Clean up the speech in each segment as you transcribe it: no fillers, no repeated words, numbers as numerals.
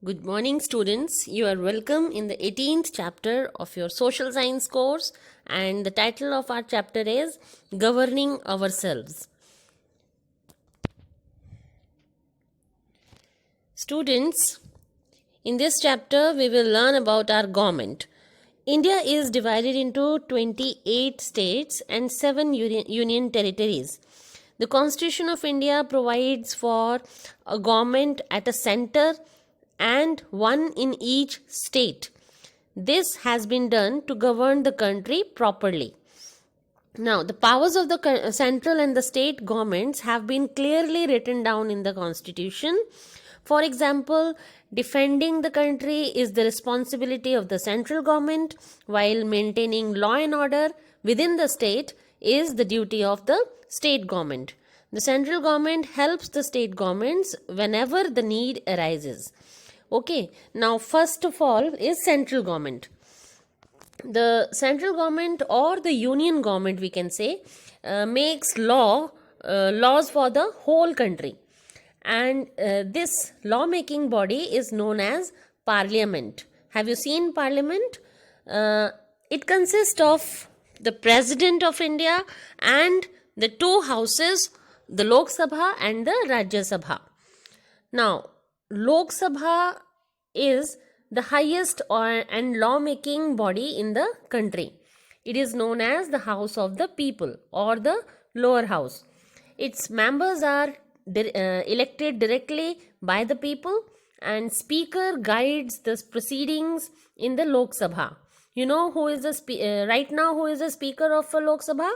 Good morning, students. You are welcome in the 18th chapter of your social science course, and the title of our chapter is Governing Ourselves. Students, in this chapter, we will learn about our government. India is divided into 28 states and 7 union territories. The Constitution of India provides for a government at a center and one in each state. This has been done to govern the country properly. Now, the powers of the central and the state governments have been clearly written down in the constitution. For example, defending the country is the responsibility of the central government, while maintaining law and order within the state is the duty of the state government. The central government helps the state governments whenever the need arises. Okay, now first of all is central government. The central government or the union government, we can say, makes laws for the whole country, and this lawmaking body is known as parliament. Have you seen parliament? It consists of the president of India and the two houses, the Lok Sabha and the Rajya Sabha. Now, Lok Sabha is the highest and lawmaking body in the country. It is known as the House of the People or the lower house. Its members are elected directly by the people, and speaker guides the proceedings in the Lok Sabha. You know who is the right now who is the speaker of Lok Sabha?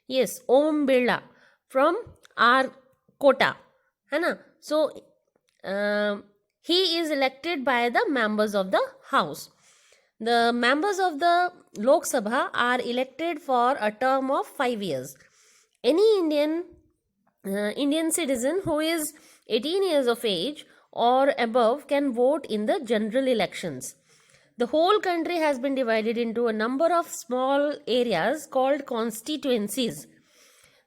Yes, Om Birla from our quota. है ना? So he is elected by the members of the house. The members of the Lok Sabha are elected for a term of 5 years. Any Indian citizen who is 18 years of age or above can vote in the general elections. The whole country has been divided into a number of small areas called constituencies.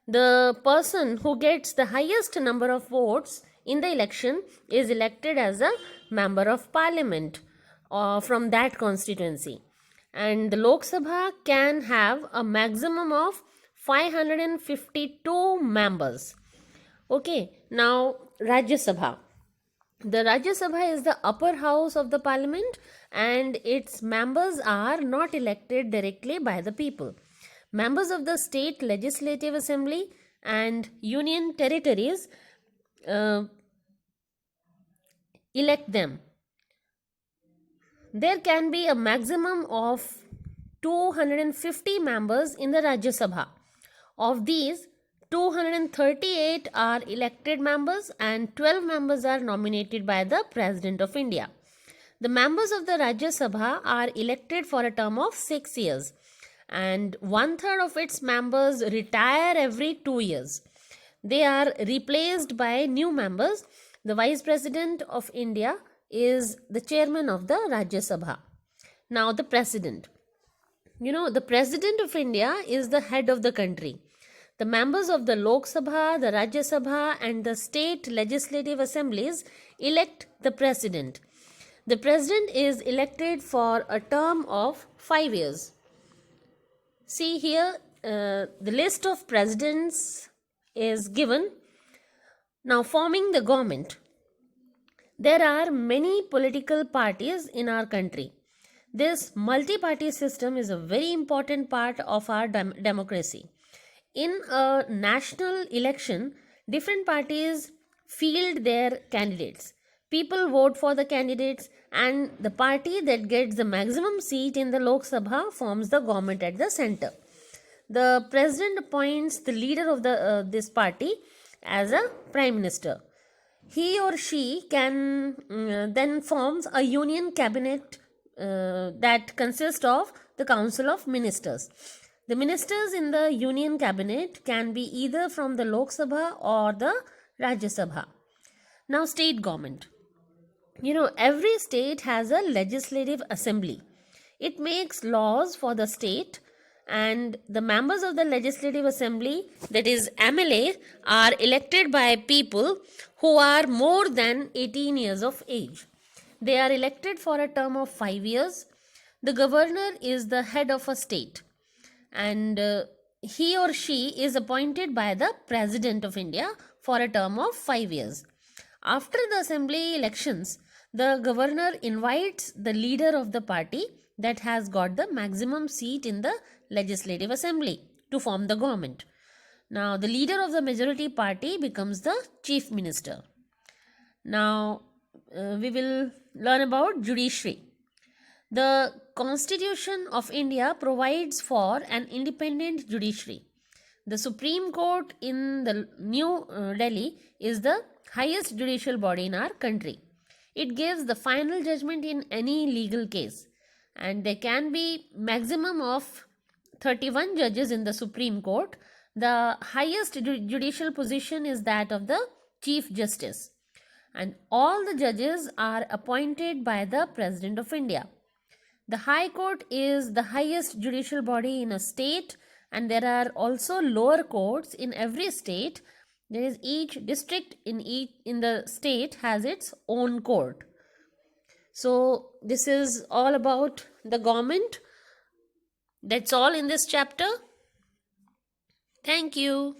The person who gets the highest number of votes in the election is elected as a member of parliament from that constituency. And the Lok Sabha can have a maximum of 552 members. Okay, now Rajya Sabha. The Rajya Sabha is the upper house of the parliament, and its members are not elected directly by the people. Members of the state legislative assembly and union territories elect them. There can be a maximum of 250 members in the Rajya Sabha. Of these, 238 are elected members and 12 members are nominated by the President of India. The members of the Rajya Sabha are elected for a term of 6 years, and 1/3 of its members retire every 2 years. They are replaced by new members. The Vice President of India is the chairman of the Rajya Sabha. Now, the President. The President of India is the head of the country. The members of the Lok Sabha, the Rajya Sabha, and the state legislative assemblies elect the President. The President is elected for a term of 5 years. See here, the list of presidents is given. Now, forming the government. There are many political parties in our country. This multi-party system is a very important part of our democracy. In a national election, different parties field their candidates. People vote for the candidates, and the party that gets the maximum seat in the Lok Sabha forms the government at the center. The president appoints the leader of this party as a prime minister. He or she can then forms a union cabinet that consists of the council of ministers. The ministers in the union cabinet can be either from the Lok Sabha or the Rajya Sabha. Now, state government. Every state has a legislative assembly. It makes laws for the state, and the members of the legislative assembly, that is MLA, are elected by people who are more than 18 years of age. They are elected for a term of 5 years. The governor is the head of a state, and he or she is appointed by the President of India for a term of 5 years. After the assembly elections, the governor invites the leader of the party that has got the maximum seat in the legislative assembly to form the government. Now, the leader of the majority party becomes the chief minister. Now, we will learn about judiciary. The Constitution of India provides for an independent judiciary. The Supreme Court in the New Delhi is the highest judicial body in our country. It gives the final judgment in any legal case, and there can be maximum of 31 judges in the Supreme Court. The highest judicial position is that of the Chief Justice, and all the judges are appointed by the President of India. The High Court is the highest judicial body in a state, and there are also lower courts in every state. There is each district in the state has its own court. So this is all about the government. That's all in this chapter. Thank you.